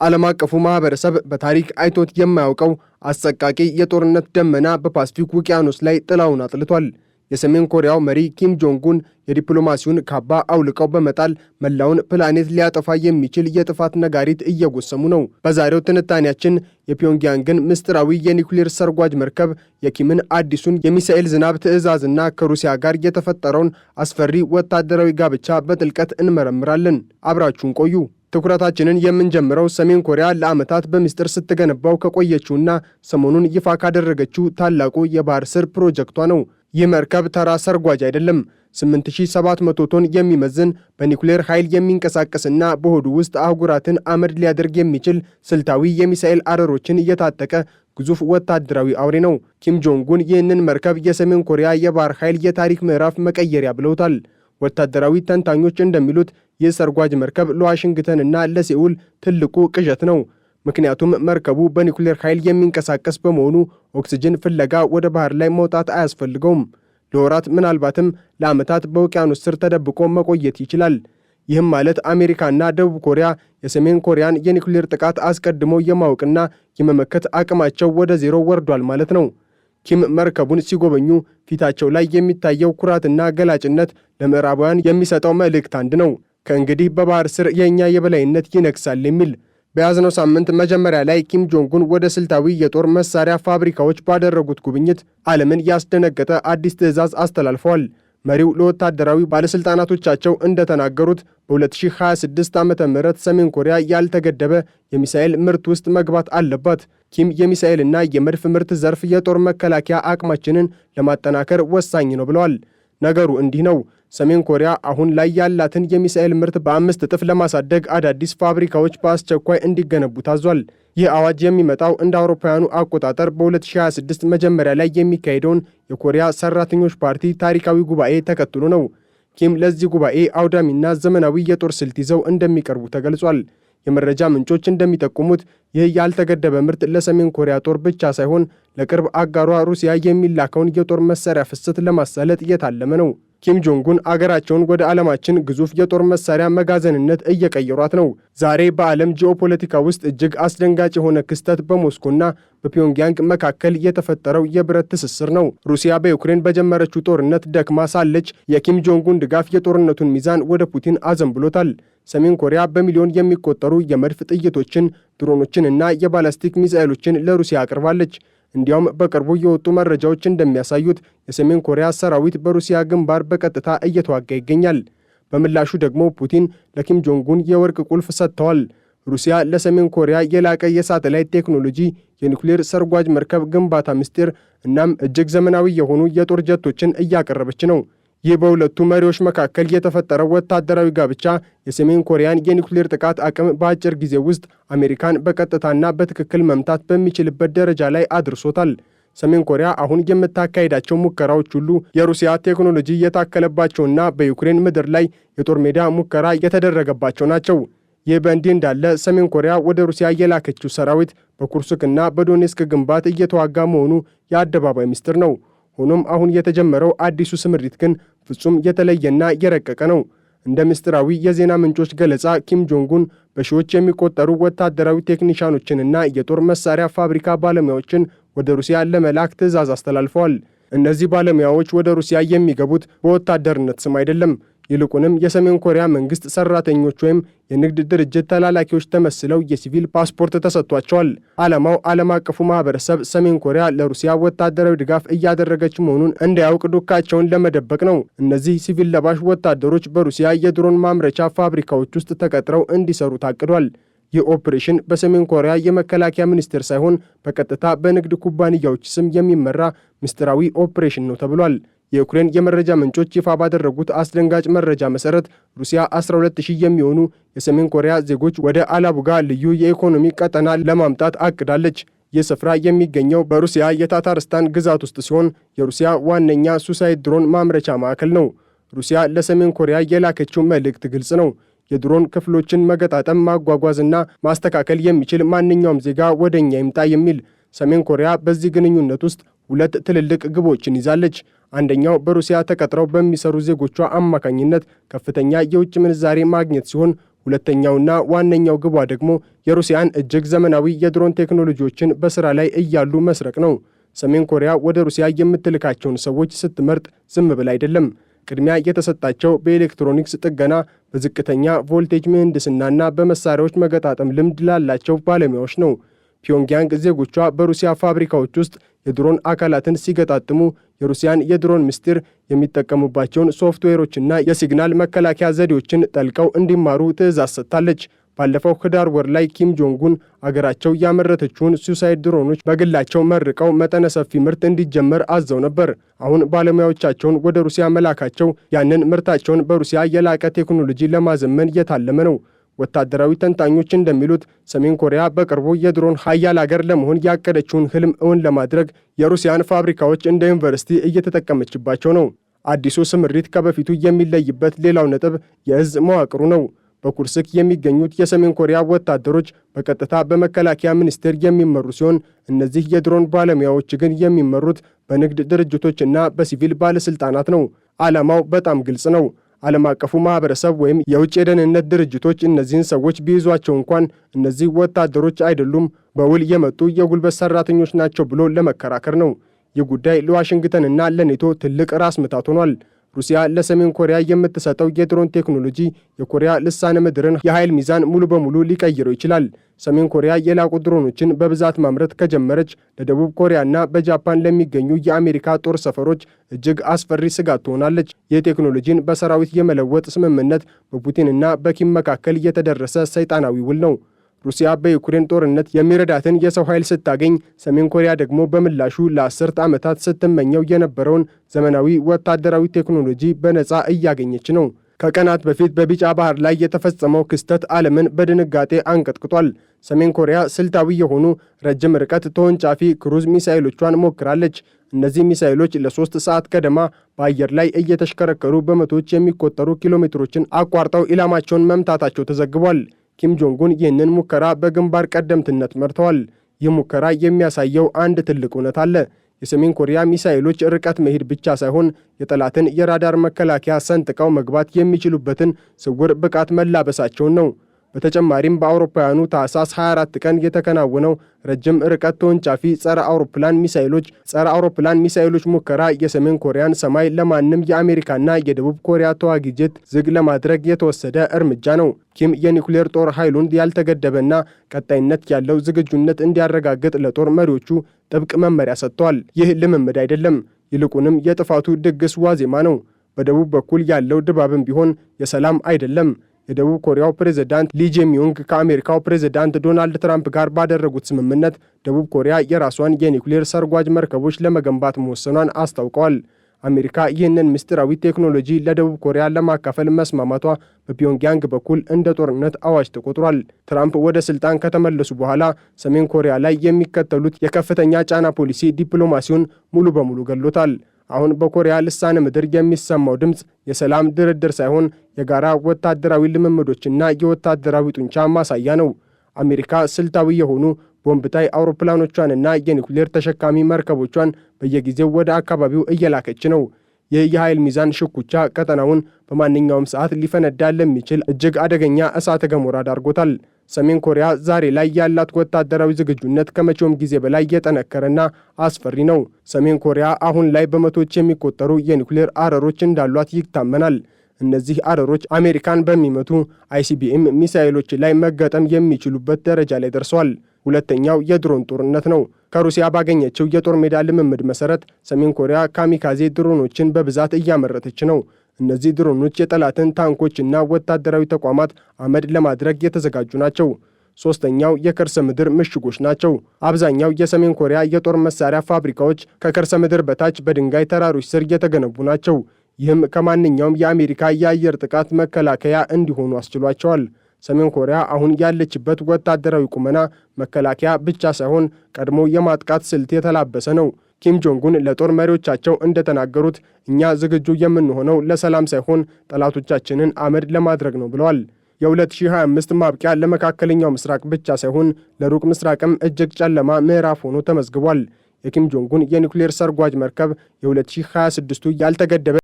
ዓለም አቀፉ ማህበረሰብ በታሪክ አይቶት የማያውቀው አሰቃቂ የጦርነት ደመና በፓሲፊክ ውቅያኖስ ላይ ጥላውን አጥልቷል። የሰሜን ኮሪያው መሪ ኪም ጆንግ ኡን የዲፕሎማሲውን ካባ አውልቀው በመጣል መላውን ፕላኔት ሊያጠፋ የሚችል የጥፋት ነጋሪት እየጎሰሙ ነው። በዛሬው ትንታኔያችን የፒዮንግያንግን ምስጢራዊ የኒውክሌር ሰርጓጅ መርከብ፣ የኪምን አዲሱን የሚሳኤል ዝናብ ትዕዛዝና ከሩሲያ ጋር የተፈጠረውን አስፈሪ ወታደራዊ ጋብቻ በጥልቀት እንመረምራለን። አብራችሁን ቆዩ። ትኩረታችንን የምንጀምረው ሰሜን ኮሪያ ለዓመታት በሚስጥር ስትገነባው ከቆየችውና ሰሞኑን ይፋ ካደረገችው ታላቁ የባህር ስር ፕሮጀክቷ ነው። ይህ መርከብ ተራ ሰርጓጅ አይደለም። 8700 ቶን የሚመዝን በኒውክሌር ኃይል የሚንቀሳቀስና በሆዱ ውስጥ አህጉራትን አመድ ሊያደርግ የሚችል ስልታዊ የሚሳኤል አረሮችን እየታጠቀ ግዙፍ ወታደራዊ አውሬ ነው። ኪም ጆንግ ኡን ይህንን መርከብ የሰሜን ኮሪያ የባህር ኃይል የታሪክ ምዕራፍ መቀየሪያ ብለውታል። ወታደራዊ ተንታኞች እንደሚሉት ይህ ሰርጓጅ መርከብ ለዋሽንግተንና ለሴኡል ትልቁ ቅዠት ነው። ምክንያቱም መርከቡ በኒውክሌር ኃይል የሚንቀሳቀስ በመሆኑ ኦክሲጅን ፍለጋ ወደ ባህር ላይ መውጣት አያስፈልገውም። ለወራት ምናልባትም ለዓመታት በውቅያኖስ ስር ተደብቆ መቆየት ይችላል። ይህም ማለት አሜሪካና ደቡብ ኮሪያ የሰሜን ኮሪያን የኒውክሌር ጥቃት አስቀድመው የማወቅና የመመከት አቅማቸው ወደ ዜሮ ወርዷል ማለት ነው። ኪም መርከቡን ሲጎበኙ ፊታቸው ላይ የሚታየው ኩራትና ገላጭነት ለምዕራባውያን የሚሰጠው መልእክት አንድ ነው። ከእንግዲህ በባህር ስር የእኛ የበላይነት ይነግሳል የሚል። በያዝነው ሳምንት መጀመሪያ ላይ ኪም ጆንግ ኡን ወደ ስልታዊ የጦር መሳሪያ ፋብሪካዎች ባደረጉት ጉብኝት ዓለምን ያስደነገጠ አዲስ ትዕዛዝ አስተላልፈዋል። መሪው ለወታደራዊ ባለሥልጣናቶቻቸው እንደተናገሩት በ2026 ዓ.ም ሰሜን ኮሪያ ያልተገደበ የሚሳኤል ምርት ውስጥ መግባት አለባት። ኪም የሚሳኤልና የመድፍ ምርት ዘርፍ የጦር መከላከያ አቅማችንን ለማጠናከር ወሳኝ ነው ብለዋል። ነገሩ እንዲህ ነው። ሰሜን ኮሪያ አሁን ላይ ያላትን የሚሳኤል ምርት በ5 እጥፍ ለማሳደግ አዳዲስ ፋብሪካዎች በአስቸኳይ እንዲገነቡ ታዟል። ይህ አዋጅ የሚመጣው እንደ አውሮፓውያኑ አቆጣጠር በ2026 መጀመሪያ ላይ የሚካሄደውን የኮሪያ ሰራተኞች ፓርቲ ታሪካዊ ጉባኤ ተከትሎ ነው። ኪም ለዚህ ጉባኤ አውዳሚና ዘመናዊ የጦር ስልት ይዘው እንደሚቀርቡ ተገልጿል። የመረጃ ምንጮች እንደሚጠቁሙት ይህ ያልተገደበ ምርት ለሰሜን ኮሪያ ጦር ብቻ ሳይሆን ለቅርብ አጋሯ ሩሲያ የሚላከውን የጦር መሳሪያ ፍሰት ለማሳለጥ እየታለመ ነው። ኪም ጆንግ ኡን አገራቸውን ወደ ዓለማችን ግዙፍ የጦር መሳሪያ መጋዘንነት እየቀየሯት ነው። ዛሬ በዓለም ጂኦፖለቲካ ውስጥ እጅግ አስደንጋጭ የሆነ ክስተት በሞስኮና በፒዮንግያንግ መካከል የተፈጠረው የብረት ትስስር ነው። ሩሲያ በዩክሬን በጀመረችው ጦርነት ደክማ ሳለች የኪም ጆንግ ኡን ድጋፍ የጦርነቱን ሚዛን ወደ ፑቲን አዘንብሎታል። ሰሜን ኮሪያ በሚሊዮን የሚቆጠሩ የመድፍ ጥይቶችን፣ ድሮኖችንና የባላስቲክ ሚሳኤሎችን ለሩሲያ አቅርባለች። እንዲያውም በቅርቡ የወጡ መረጃዎች እንደሚያሳዩት የሰሜን ኮሪያ ሰራዊት በሩሲያ ግንባር በቀጥታ እየተዋጋ ይገኛል። በምላሹ ደግሞ ፑቲን ለኪም ጆንግ ኡን የወርቅ ቁልፍ ሰጥተዋል። ሩሲያ ለሰሜን ኮሪያ የላቀ የሳተላይት ቴክኖሎጂ፣ የኒውክሌር ሰርጓጅ መርከብ ግንባታ ምስጢር እናም እጅግ ዘመናዊ የሆኑ የጦር ጀቶችን እያቀረበች ነው። ይህ በሁለቱ መሪዎች መካከል የተፈጠረው ወታደራዊ ጋብቻ የሰሜን ኮሪያን የኒውክሌር ጥቃት አቅም በአጭር ጊዜ ውስጥ አሜሪካን በቀጥታና በትክክል መምታት በሚችልበት ደረጃ ላይ አድርሶታል። ሰሜን ኮሪያ አሁን የምታካሄዳቸው ሙከራዎች ሁሉ የሩሲያ ቴክኖሎጂ የታከለባቸውና በዩክሬን ምድር ላይ የጦር ሜዳ ሙከራ የተደረገባቸው ናቸው። ይህ በእንዲህ እንዳለ ሰሜን ኮሪያ ወደ ሩሲያ የላከችው ሰራዊት በኩርስክና በዶኔስክ ግንባር እየተዋጋ መሆኑ የአደባባይ ምስጢር ነው። ሆኖም አሁን የተጀመረው አዲሱ ስምሪት ግን ፍጹም የተለየና የረቀቀ ነው። እንደ ምስጢራዊ የዜና ምንጮች ገለጻ ኪም ጆንግ ኡን በሺዎች የሚቆጠሩ ወታደራዊ ቴክኒሻኖችንና የጦር መሳሪያ ፋብሪካ ባለሙያዎችን ወደ ሩሲያ ለመላክ ትዕዛዝ አስተላልፈዋል። እነዚህ ባለሙያዎች ወደ ሩሲያ የሚገቡት በወታደርነት ስም አይደለም። ይልቁንም የሰሜን ኮሪያ መንግስት ሰራተኞች ወይም የንግድ ድርጅት ተላላኪዎች ተመስለው የሲቪል ፓስፖርት ተሰጥቷቸዋል። ዓላማው ዓለም አቀፉ ማህበረሰብ ሰሜን ኮሪያ ለሩሲያ ወታደራዊ ድጋፍ እያደረገች መሆኑን እንዳያውቅ ዱካቸውን ለመደበቅ ነው። እነዚህ ሲቪል ለባሽ ወታደሮች በሩሲያ የድሮን ማምረቻ ፋብሪካዎች ውስጥ ተቀጥረው እንዲሰሩ ታቅዷል። ይህ ኦፕሬሽን በሰሜን ኮሪያ የመከላከያ ሚኒስቴር ሳይሆን በቀጥታ በንግድ ኩባንያዎች ስም የሚመራ ምስጢራዊ ኦፕሬሽን ነው ተብሏል። የዩክሬን የመረጃ ምንጮች ይፋ ባደረጉት አስደንጋጭ መረጃ መሰረት ሩሲያ 12000 የሚሆኑ የሰሜን ኮሪያ ዜጎች ወደ አላቡጋ ልዩ የኢኮኖሚ ቀጠና ለማምጣት አቅዳለች። ይህ ስፍራ የሚገኘው በሩሲያ የታታርስታን ግዛት ውስጥ ሲሆን የሩሲያ ዋነኛ ሱሳይድ ድሮን ማምረቻ ማዕከል ነው። ሩሲያ ለሰሜን ኮሪያ የላከችው መልእክት ግልጽ ነው። የድሮን ክፍሎችን መገጣጠም፣ ማጓጓዝና ማስተካከል የሚችል ማንኛውም ዜጋ ወደኛ ይምጣ የሚል። ሰሜን ኮሪያ በዚህ ግንኙነት ውስጥ ሁለት ትልልቅ ግቦችን ይዛለች። አንደኛው በሩሲያ ተቀጥረው በሚሰሩ ዜጎቿ አማካኝነት ከፍተኛ የውጭ ምንዛሬ ማግኘት ሲሆን፣ ሁለተኛውና ዋነኛው ግቧ ደግሞ የሩሲያን እጅግ ዘመናዊ የድሮን ቴክኖሎጂዎችን በስራ ላይ እያሉ መስረቅ ነው። ሰሜን ኮሪያ ወደ ሩሲያ የምትልካቸውን ሰዎች ስትመርጥ ዝም ብላ አይደለም። ቅድሚያ የተሰጣቸው በኤሌክትሮኒክስ ጥገና፣ በዝቅተኛ ቮልቴጅ ምህንድስናና በመሳሪያዎች መገጣጠም ልምድ ላላቸው ባለሙያዎች ነው። ፒዮንግያንግ ዜጎቿ በሩሲያ ፋብሪካዎች ውስጥ የድሮን አካላትን ሲገጣጥሙ የሩሲያን የድሮን ምስጢር፣ የሚጠቀሙባቸውን ሶፍትዌሮችና የሲግናል መከላከያ ዘዴዎችን ጠልቀው እንዲማሩ ትዕዛዝ ሰጥታለች። ባለፈው ህዳር ወር ላይ ኪም ጆንጉን አገራቸው ያመረተችውን ሱሳይድ ድሮኖች በግላቸው መርቀው መጠነ ሰፊ ምርት እንዲጀመር አዘው ነበር። አሁን ባለሙያዎቻቸውን ወደ ሩሲያ መላካቸው ያንን ምርታቸውን በሩሲያ የላቀ ቴክኖሎጂ ለማዘመን የታለመ ነው። ወታደራዊ ተንታኞች እንደሚሉት ሰሜን ኮሪያ በቅርቡ የድሮን ሀያል አገር ለመሆን ያቀደችውን ህልም እውን ለማድረግ የሩሲያን ፋብሪካዎች እንደ ዩኒቨርሲቲ እየተጠቀመችባቸው ነው። አዲሱ ስምሪት ከበፊቱ የሚለይበት ሌላው ነጥብ የእዝ መዋቅሩ ነው። በኩርስክ የሚገኙት የሰሜን ኮሪያ ወታደሮች በቀጥታ በመከላከያ ሚኒስቴር የሚመሩ ሲሆን እነዚህ የድሮን ባለሙያዎች ግን የሚመሩት በንግድ ድርጅቶችና በሲቪል ባለስልጣናት ነው። ዓላማው በጣም ግልጽ ነው። ዓለም አቀፉ ማህበረሰብ ወይም የውጭ የደህንነት ድርጅቶች እነዚህን ሰዎች ቢይዟቸው እንኳን እነዚህ ወታደሮች አይደሉም፣ በውል የመጡ የጉልበት ሰራተኞች ናቸው ብሎ ለመከራከር ነው። ይህ ጉዳይ ለዋሽንግተንና ለኔቶ ትልቅ ራስ ምታት ሆኗል። ሩሲያ ለሰሜን ኮሪያ የምትሰጠው የድሮን ቴክኖሎጂ የኮሪያ ልሳነ ምድርን የኃይል ሚዛን ሙሉ በሙሉ ሊቀይረው ይችላል። ሰሜን ኮሪያ የላቁ ድሮኖችን በብዛት ማምረት ከጀመረች ለደቡብ ኮሪያና በጃፓን ለሚገኙ የአሜሪካ ጦር ሰፈሮች እጅግ አስፈሪ ስጋት ትሆናለች። የቴክኖሎጂን በሰራዊት የመለወጥ ስምምነት በፑቲንና በኪም መካከል የተደረሰ ሰይጣናዊ ውል ነው። ሩሲያ በዩክሬን ጦርነት የሚረዳትን የሰው ኃይል ስታገኝ፣ ሰሜን ኮሪያ ደግሞ በምላሹ ለ10 ዓመታት ስትመኘው የነበረውን ዘመናዊ ወታደራዊ ቴክኖሎጂ በነፃ እያገኘች ነው። ከቀናት በፊት በቢጫ ባህር ላይ የተፈጸመው ክስተት ዓለምን በድንጋጤ አንቀጥቅጧል። ሰሜን ኮሪያ ስልታዊ የሆኑ ረጅም ርቀት ተወንጫፊ ክሩዝ ሚሳይሎቿን ሞክራለች። እነዚህ ሚሳይሎች ለ3 ሰዓት ገደማ በአየር ላይ እየተሽከረከሩ በመቶዎች የሚቆጠሩ ኪሎሜትሮችን አቋርጠው ኢላማቸውን መምታታቸው ተዘግቧል። ኪም ጆንጉን ይህንን ሙከራ በግንባር ቀደምትነት መርተዋል። ይህ ሙከራ የሚያሳየው አንድ ትልቅ እውነት አለ። የሰሜን ኮሪያ ሚሳኤሎች ርቀት መሄድ ብቻ ሳይሆን የጠላትን የራዳር መከላከያ ሰንጥቀው መግባት የሚችሉበትን ስውር ብቃት መላበሳቸውን ነው። በተጨማሪም በአውሮፓውያኑ ታህሳስ 24 ቀን የተከናወነው ረጅም ርቀት ተወንጫፊ ጸረ አውሮፕላን ሚሳኤሎች ሙከራ የሰሜን ኮሪያን ሰማይ ለማንም የአሜሪካና የደቡብ ኮሪያ ተዋጊ ጄት ዝግ ለማድረግ የተወሰደ እርምጃ ነው። ኪም የኒውክሌር ጦር ኃይሉን ያልተገደበና ቀጣይነት ያለው ዝግጁነት እንዲያረጋግጥ ለጦር መሪዎቹ ጥብቅ መመሪያ ሰጥተዋል። ይህ ልምምድ አይደለም፣ ይልቁንም የጥፋቱ ድግስ ዋዜማ ነው። በደቡብ በኩል ያለው ድባብም ቢሆን የሰላም አይደለም። የደቡብ ኮሪያው ፕሬዝዳንት ሊ ጄሚዩንግ ከአሜሪካው ፕሬዝዳንት ዶናልድ ትራምፕ ጋር ባደረጉት ስምምነት ደቡብ ኮሪያ የራሷን የኒውክሌር ሰርጓጅ መርከቦች ለመገንባት መወሰኗን አስታውቀዋል። አሜሪካ ይህንን ምስጢራዊ ቴክኖሎጂ ለደቡብ ኮሪያ ለማካፈል መስማማቷ በፒዮንግያንግ በኩል እንደ ጦርነት አዋጅ ተቆጥሯል። ትራምፕ ወደ ስልጣን ከተመለሱ በኋላ ሰሜን ኮሪያ ላይ የሚከተሉት የከፍተኛ ጫና ፖሊሲ ዲፕሎማሲውን ሙሉ በሙሉ ገሎታል። አሁን በኮሪያ ልሳነ ምድር የሚሰማው ድምፅ የሰላም ድርድር ሳይሆን የጋራ ወታደራዊ ልምምዶችና የወታደራዊ ጡንቻ ማሳያ ነው። አሜሪካ ስልታዊ የሆኑ ቦምብ ጣይ አውሮፕላኖቿንና የኒውክሌር ተሸካሚ መርከቦቿን በየጊዜው ወደ አካባቢው እየላከች ነው። ይህ የኃይል ሚዛን ሽኩቻ ቀጠናውን በማንኛውም ሰዓት ሊፈነዳ ለሚችል እጅግ አደገኛ እሳተ ገሞራ ዳርጎታል። ሰሜን ኮሪያ ዛሬ ላይ ያላት ወታደራዊ ዝግጁነት ከመቼውም ጊዜ በላይ የጠነከረና አስፈሪ ነው። ሰሜን ኮሪያ አሁን ላይ በመቶዎች የሚቆጠሩ የኒውክሌር አረሮች እንዳሏት ይታመናል። እነዚህ አረሮች አሜሪካን በሚመቱ አይሲቢኤም ሚሳኤሎች ላይ መገጠም የሚችሉበት ደረጃ ላይ ደርሰዋል። ሁለተኛው የድሮን ጦርነት ነው። ከሩሲያ ባገኘችው የጦር ሜዳ ልምምድ መሰረት ሰሜን ኮሪያ ካሚካዜ ድሮኖችን በብዛት እያመረተች ነው። እነዚህ ድሮኖች የጠላትን ታንኮችና ወታደራዊ ተቋማት አመድ ለማድረግ የተዘጋጁ ናቸው። ሶስተኛው የከርሰ ምድር ምሽጎች ናቸው። አብዛኛው የሰሜን ኮሪያ የጦር መሳሪያ ፋብሪካዎች ከከርሰ ምድር በታች በድንጋይ ተራሮች ስር የተገነቡ ናቸው። ይህም ከማንኛውም የአሜሪካ የአየር ጥቃት መከላከያ እንዲሆኑ አስችሏቸዋል። ሰሜን ኮሪያ አሁን ያለችበት ወታደራዊ ቁመና መከላከያ ብቻ ሳይሆን ቀድሞ የማጥቃት ስልት የተላበሰ ነው። ኪም ጆንጉን ለጦር መሪዎቻቸው እንደተናገሩት እኛ ዝግጁ የምንሆነው ለሰላም ሳይሆን ጠላቶቻችንን አመድ ለማድረግ ነው ብለዋል። የ2025 ማብቂያ ለመካከለኛው ምስራቅ ብቻ ሳይሆን ለሩቅ ምስራቅም እጅግ ጨለማ ምዕራፍ ሆኖ ተመዝግቧል። የኪም ጆንጉን የኒውክሌር ሰርጓጅ መርከብ የ2026ቱ ያልተገደበ